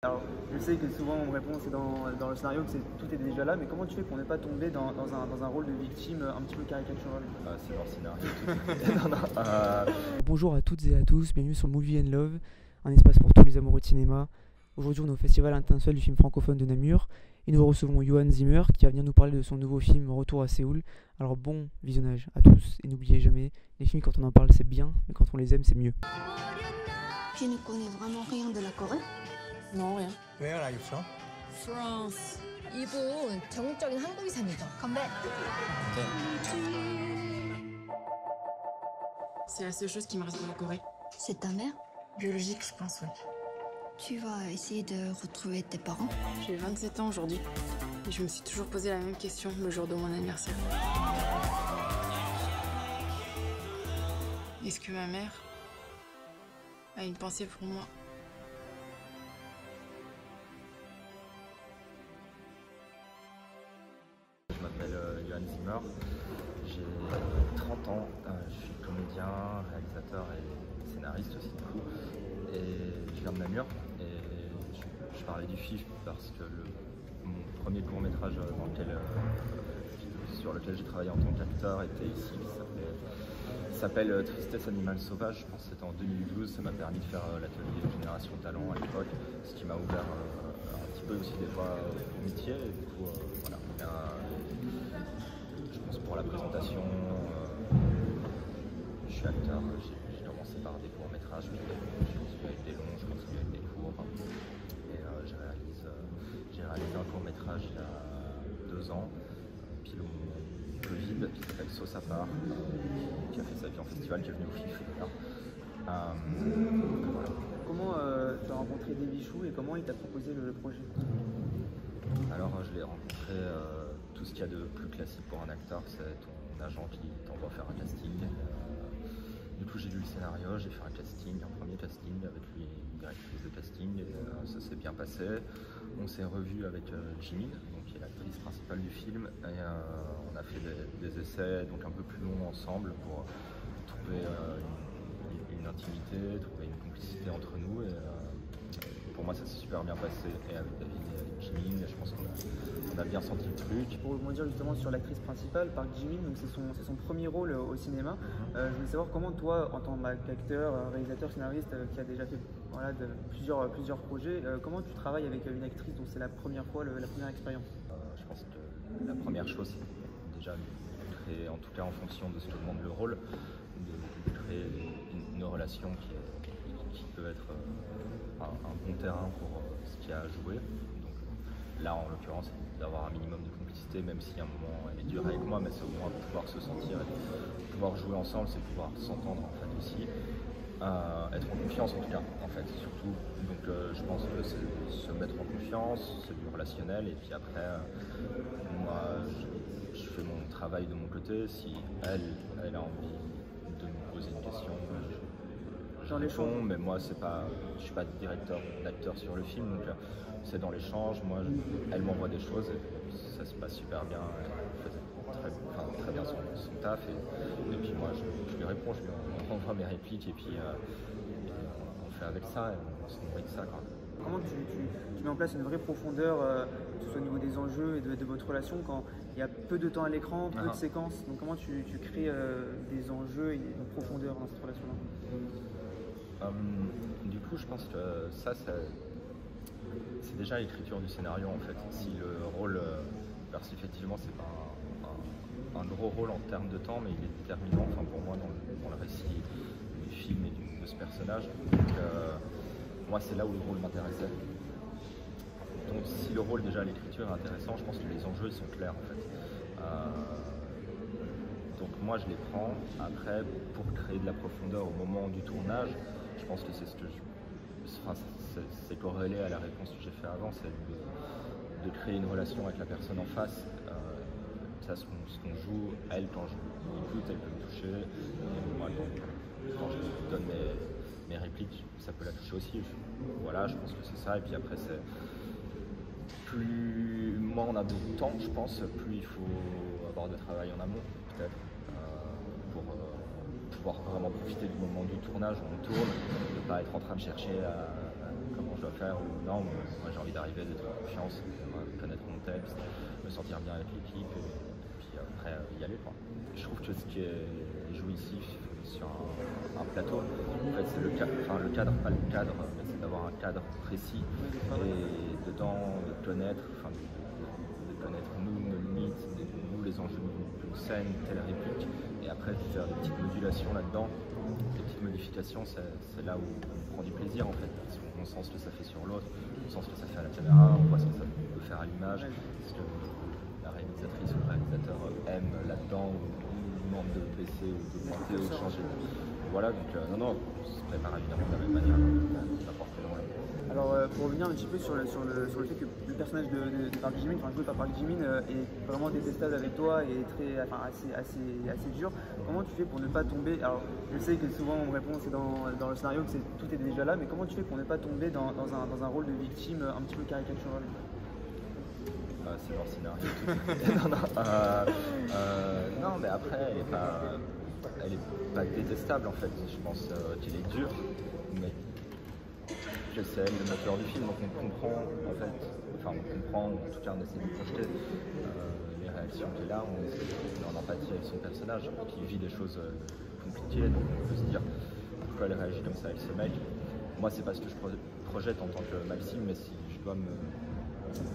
Alors, je sais que souvent on me répond c'est dans le scénario que tout est déjà là, mais comment tu fais pour ne pas tomber dans un rôle de victime un petit peu caricatural? C'est dans le scénario, tout est... non, non, Bonjour à toutes et à tous, bienvenue sur Movie and Love, un espace pour tous les amoureux de cinéma. Aujourd'hui on est au Festival international du film francophone de Namur et nous recevons Johan Zimmer qui va venir nous parler de son nouveau film Retour à Séoul. Alors bon visionnage à tous et n'oubliez jamais, les films quand on en parle c'est bien, mais quand on les aime c'est mieux. Je ne connais vraiment rien de la Corée. Non, rien. Where are you from? France. 이분 전국적인 한국이상이죠. Come C'est la seule chose qui me reste de la Corée. C'est ta mère? Biologique, je pense, oui. Tu vas essayer de retrouver tes parents? J'ai 27 ans aujourd'hui. Et je me suis toujours posé la même question le jour de mon anniversaire. Est-ce que ma mère a une pensée pour moi? Je m'appelle Johan Zimmer, j'ai 30 ans, je suis comédien, réalisateur et scénariste aussi du coup. Et je viens de Namur et je parlais du film parce que mon premier court-métrage sur lequel j'ai travaillé en tant qu'acteur était ici, qui s'appelle Tristesse animale sauvage. Je pense que c'était en 2012, ça m'a permis de faire l'atelier de Génération Talent à l'époque, ce qui m'a ouvert un petit peu aussi des voies au métier. Et du coup, voilà. Je pense pour la présentation, je suis acteur, j'ai commencé par des courts-métrages, je continue avec des longs, je continue avec des courts. Et j'ai réalisé un court-métrage il y a 2 ans, pile au Covid, qui s'appelle Sauce à part, qui a fait sa vie en festival, qui est venu au FIF d'ailleurs. Voilà. Comment tu as rencontré David Chou et comment il t'a proposé le projet? Alors je l'ai rencontré, tout ce qu'il y a de plus classique pour un acteur, c'est ton agent qui t'envoie faire un casting. Du coup j'ai lu le scénario, j'ai fait un casting, un premier casting avec lui, une directrice de casting, et ça s'est bien passé. On s'est revu avec Jimin, donc qui est l'actrice principale du film, et on a fait des essais donc un peu plus longs ensemble pour trouver une intimité, trouver une complicité entre nous. Et pour moi ça s'est super bien passé, et avec David et avec Jimin, je pense qu'on a bien senti le truc. Pour rebondir justement sur l'actrice principale, Park Ji-min, donc c'est son premier rôle au cinéma. Je voulais savoir comment toi, en tant qu'acteur, réalisateur, scénariste, qui a déjà fait plusieurs projets, comment tu travailles avec une actrice dont c'est la première fois, la première expérience? Je pense que la première chose, c'est déjà de créer, en tout cas en fonction de ce que demande le rôle, de créer une relation qui peut être un bon terrain pour ce qu'il y a à jouer. Donc là, en l'occurrence, d'avoir un minimum de complicité, même si à un moment elle est dure avec moi, mais c'est au moins pouvoir se sentir et pouvoir jouer ensemble, c'est pouvoir s'entendre en fait aussi. Être en confiance en tout cas, en fait, surtout. Donc je pense que c'est se mettre en confiance, c'est du relationnel, et puis après, moi je fais mon travail de mon côté. Si elle a envie de me poser une question, je réponds, mais moi je suis pas directeur d'acteur sur le film, donc c'est dans l'échange. Moi elle m'envoie des choses et ça se passe super bien, elle fait très bien son taf, et puis moi je lui réponds, je lui envoie mes répliques, et puis on fait avec ça, et on se nourrit de ça, quoi. Comment tu mets en place une vraie profondeur, que ce soit au niveau des enjeux et de votre relation, quand il y a peu de temps à l'écran, peu de séquences? Donc comment tu crées des enjeux et une profondeur dans cette relation-là? Du coup, je pense que ça c'est déjà l'écriture du scénario en fait. Si le rôle, parce qu'effectivement c'est pas un gros rôle en termes de temps, mais il est déterminant, enfin, pour moi dans le récit du film et de ce personnage. Donc moi c'est là où le rôle m'intéressait. Donc si le rôle déjà l'écriture est intéressant, je pense que les enjeux ils sont clairs en fait. Donc moi je les prends après pour créer de la profondeur au moment du tournage. Je pense que c'est ce que c'est corrélé à la réponse que j'ai fait avant, c'est de créer une relation avec la personne en face. Ça, ce qu'on joue, elle, quand je l'écoute, elle peut me toucher, et moi quand je donne mes répliques, ça peut la toucher aussi. Voilà, je pense que c'est ça. Et puis après, c'est plus moins on a de temps, je pense, plus il faut avoir de travail en amont, peut-être, pour pouvoir vraiment profiter du moment du tournage où on tourne, ne pas être en train de chercher comment je dois faire ou non. Moi j'ai envie d'arriver, d'être en confiance, connaître mon texte, me sentir bien avec l'équipe et puis après y aller quoi. Je trouve que ce qui est jouissif sur un plateau, en fait c'est le cadre, pas le cadre, mais c'est d'avoir un cadre précis et dedans de connaître, de connaître nous, nos limites, nous les enjeux d'une scène, telle réplique, et après de faire des petites modulations là-dedans. Les petites modifications, c'est là où on prend du plaisir en fait, parce qu'on sent ce que ça fait sur l'autre, on sent ce que ça fait à la caméra, on voit ce que ça peut faire à l'image, ce que la réalisatrice ou le réalisateur aime là-dedans, ou demande de baisser ou d'augmenter ou de changer. Voilà, donc non, on se prépare évidemment de la même manière, n'importe quel moyen. Alors pour revenir un petit peu sur le fait que le personnage de Park Ji-min, enfin joué par Park Ji-min, est vraiment détestable avec toi et assez dur, comment tu fais pour ne pas tomber, alors je sais que souvent on me répond c'est dans le scénario que tout est déjà là, mais comment tu fais pour ne pas tomber dans un rôle de victime un petit peu caricatural? C'est leur scénario. Non, mais après, elle est pas détestable en fait. Je pense qu'elle est dure, mais que c'est elle le moteur du film. Donc on comprend en fait, on comprend, ou en tout cas on essaie de projeter les réactions qu'elle a. On est en empathie avec son personnage qui vit des choses compliquées. Donc on peut se dire pourquoi elle réagit comme ça avec ce mec. Moi, c'est pas ce que je projette en tant que Maxime, mais si je dois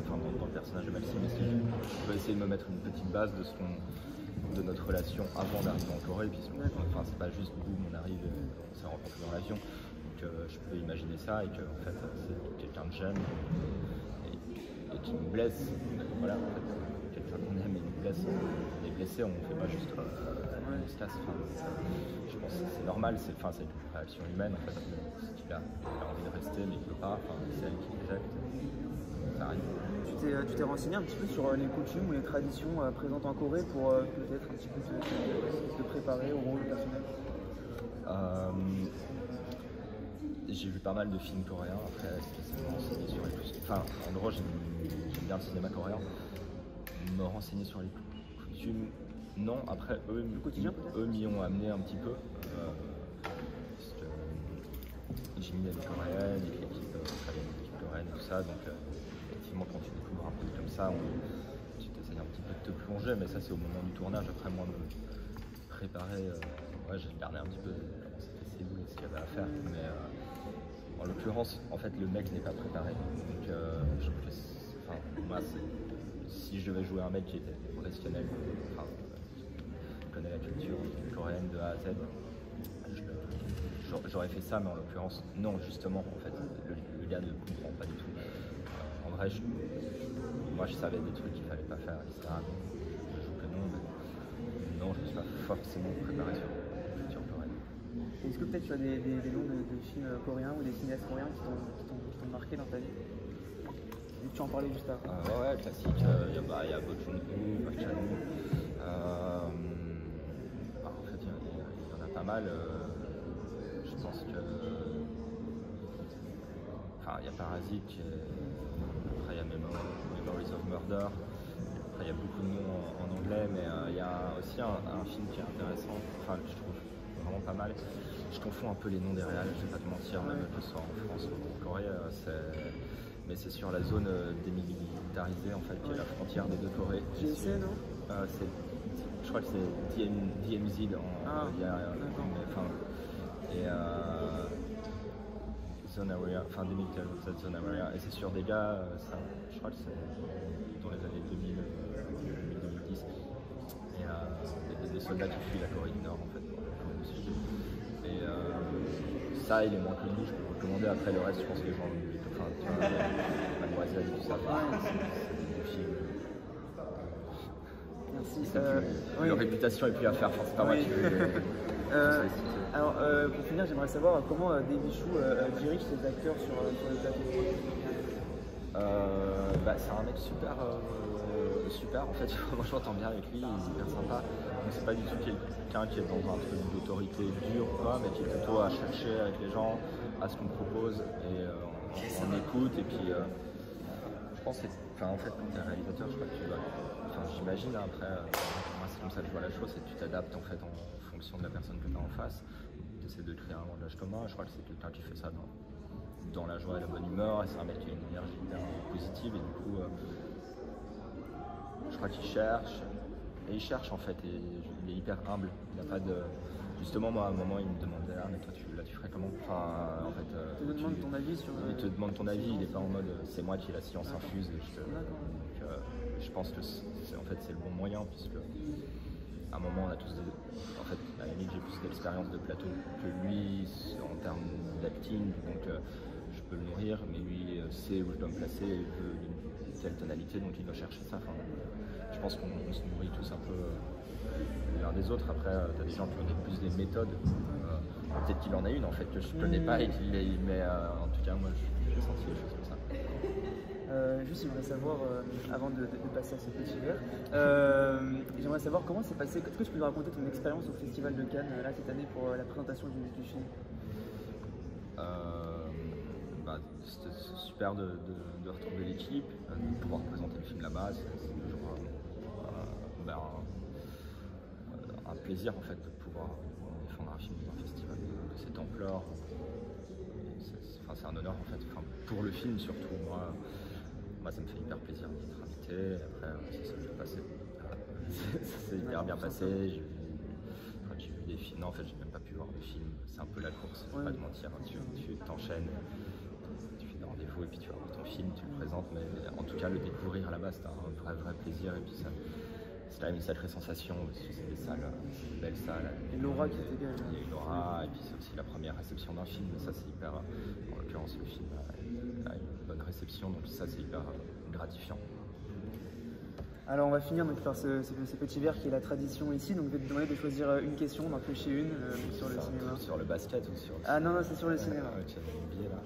dans le personnage de Maxime, mais si je peux essayer de me mettre une petite base de notre relation avant d'arriver en Corée, puisque c'est pas juste boum, on arrive, on s'est rencontrés dans l'avion, donc je peux imaginer ça et que en fait c'est quelqu'un que j'aime et qui me blesse, voilà, en fait, quelqu'un qu'on aime et nous blesse, on est blessé, on ne fait pas juste on se casse, je pense que c'est normal, c'est une réaction humaine en fait, il a envie de rester mais il ne peut pas, c'est elle qui l'éjecte. Tu t'es renseigné un petit peu sur les coutumes ou les traditions présentes en Corée pour peut-être un petit peu te préparer au rôle du personnage? J'ai vu pas mal de films coréens, après spécialement renseigné sur les coutumes. En gros j'aime bien le cinéma coréen. Me renseigner sur les coutumes, non, après eux m'y ont amené un petit peu. Parce que j'ai mis les coréennes, l'équipe coréenne et tout ça, donc quand tu découvres un truc comme ça, tu t'essayes un petit peu de te plonger, mais ça c'est au moment du tournage. Après moi, me préparer, j'ai regardé un petit peu comment c'était Séoul et ce qu'il y avait à faire, mais en l'occurrence, en fait, le mec n'est pas préparé. Donc je trouve que moi, si je devais jouer un mec qui était professionnel, qui connaît la culture coréenne de A à Z, j'aurais fait ça, mais en l'occurrence, non, justement, en fait, le gars ne comprend pas du tout. En vrai, moi je savais des trucs qu'il fallait pas faire, etc. Je joue que non, mais non, je ne suis pas forcément préparé sur la culture coréenne. Est-ce que peut-être tu as des noms de films coréens ou des cinéastes coréens qui t'ont marqué dans ta vie? Tu en parlais juste avant. Ouais, classique. Il y a Bo Joon-ho, Park Chan-wook. En fait, il y en a pas mal. Je pense que. Il y a Parasite qui est. Après, il y a Memories of Murder. Après, il y a beaucoup de noms en anglais, mais il y a aussi un film qui est intéressant, que je trouve vraiment pas mal. Je confonds un peu les noms des réals, je vais pas te mentir, même que ce soit en France ou en Corée, mais c'est sur la zone démilitarisée, en fait, qui est la frontière des deux Corées. JSC, non? Je crois que c'est DMZ Zone Area, démilitarisée Zone Area, et c'est sur des gars, je crois que c'est dans les années 2010, et des soldats qui fuient la Corée du Nord, en fait, au sud. Et ça, il est moins connu, je peux le recommander. Après, le reste, je pense que les gens, Mademoiselle et tout ça, c'est des films. Merci. Leur réputation est plus à faire, c'est pas moi qui veux. Alors, pour finir, j'aimerais savoir comment David Chou dirige ses acteurs sur le plateau. C'est un mec super en fait, moi je m'entends bien avec lui, il est hyper sympa. Donc c'est pas du tout quelqu'un qui est dans un truc d'autorité dure quoi, mais qui est plutôt à chercher avec les gens, à ce qu'on propose et on écoute et puis je pense que en fait quand t'es réalisateur, je crois que tu dois, j'imagine après, moi c'est comme ça que je vois la chose, c'est que tu t'adaptes en fait en fonction de la personne que tu as en face, tu essaies de créer un langage commun, je crois que c'est quelqu'un qui fait ça dans la joie et la bonne humeur, et c'est un mec qui a une énergie hyper positive, et du coup, je crois qu'il cherche, et il cherche en fait, et il est hyper humble. Il n'a pas de... Justement, moi, à un moment, il me demandait, ah, mais toi, tu ferais comment? Enfin, en fait, Il te demande ton avis sur... il te demande ton avis, il n'est pas en mode, c'est moi qui ai la science infuse. D'accord. Donc, je pense que en fait, c'est le bon moyen, puisque à un moment, on a tous en fait, à la limite, j'ai plus d'expérience de plateau que lui en termes d'acting, donc je peux le nourrir, mais lui sait où je dois me placer et veut une telle tonalité, donc il doit chercher ça. Enfin, je pense qu'on se nourrit tous un peu l'un des autres. Après, tu as des gens qui ont plus des méthodes. Peut-être qu'il en a une en fait que je connais pas et qu'il est, mais en tout cas, moi, j'ai senti des choses comme ça. Juste, j'aimerais savoir, avant de passer à ce petit verre, j'aimerais savoir comment s'est passé. Est-ce que tu peux nous raconter ton expérience au Festival de Cannes là cette année pour la présentation du film? C'était super de retrouver l'équipe, de pouvoir présenter le film là-bas. C'est toujours un plaisir en fait de pouvoir défendre un film dans un festival de cette ampleur. C'est un honneur en fait, pour le film surtout. Moi, ça me fait hyper plaisir d'être invité. Après, c'est ça que j'ai passé. Ça s'est hyper bien passé. J'ai vu des films. Non, en fait, j'ai même pas pu voir de films. C'est un peu la course, je vais pas te mentir. Tu t'enchaînes, tu fais des rendez-vous et puis tu vas voir ton film, tu le présentes. Mais en tout cas, le découvrir là-bas, c'était un vrai plaisir. Et puis c'est quand même une sacrée sensation. Parce que c'est des salles, c'est des belles salles. Et l'aura qui était belle. Il y a une aura, et puis c'est aussi la première réception d'un film. Ça, c'est hyper. En l'occurrence, le film a une bonne réception, donc ça, c'est hyper gratifiant. Alors, on va finir donc, par ce petit verre qui est la tradition ici. Donc, je vais te demander de choisir une question, d'en pêcher une sur le cinéma. Sur le basket ou sur le Ah non, c'est sur le cinéma. Tu as un billet là.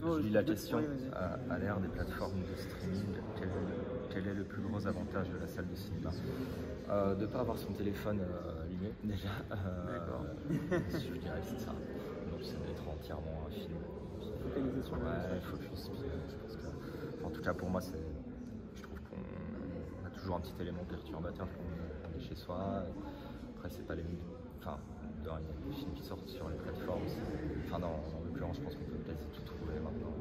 Alors, je lis la question. À l'ère des plateformes de streaming, quel est le plus gros avantage de la salle de cinéma? De ne pas avoir son téléphone allumé, déjà. D'accord. Je dirais que c'est ça. Donc, c'est d'être entièrement un film. Focaliser sur le focus. Je pense que, en tout cas, pour moi, je trouve qu'on a toujours un petit élément perturbateur quand on est chez soi. Après, c'est pas les mêmes. Enfin, il y a des films qui sortent sur les plateformes. Enfin, dans l'occurrence, je pense qu'on peut quasi tout trouver maintenant.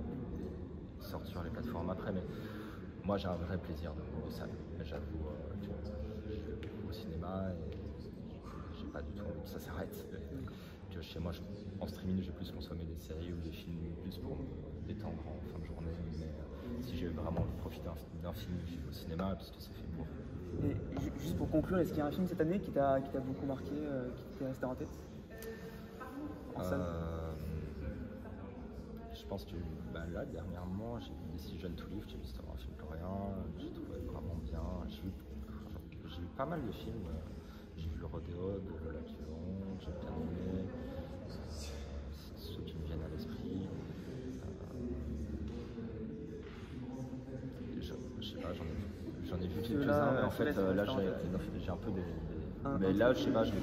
Ils sortent sur les plateformes après, mais moi, j'ai un vrai plaisir de salle. J'avoue au cinéma et j'ai pas du tout envie que ça s'arrête. Que chez moi, en streaming, je vais plus consommer des séries ou des films plus pour me détendre en fin de journée. Mais si j'ai vraiment envie de profiter d'un film, je vais au cinéma parce que c'est fait pour. Et juste pour conclure, est-ce qu'il y a un film cette année qui t'a beaucoup marqué, qui t'est resté en tête en salle? Je pense que là, dernièrement, j'ai vu Decision to Live, j'ai vu c'était un film coréen, j'ai trouvé vraiment bien. J'ai vu pas mal de films. J'ai vu le Rodéo de Lola Quillon, j'ai bien aimé. Ceux qui me viennent à l'esprit. Je sais pas, j'en ai vu quelques-uns, mais en fait, là, j'ai un peu des. Mais là, je sais pas, j'ai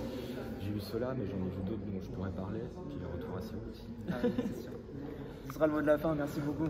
vu ceux-là, mais j'en ai vu d'autres dont je pourrais parler, puis le retour à Séoul aussi. Ah, oui, c'est sûr. Ce sera le mot de la fin, merci beaucoup.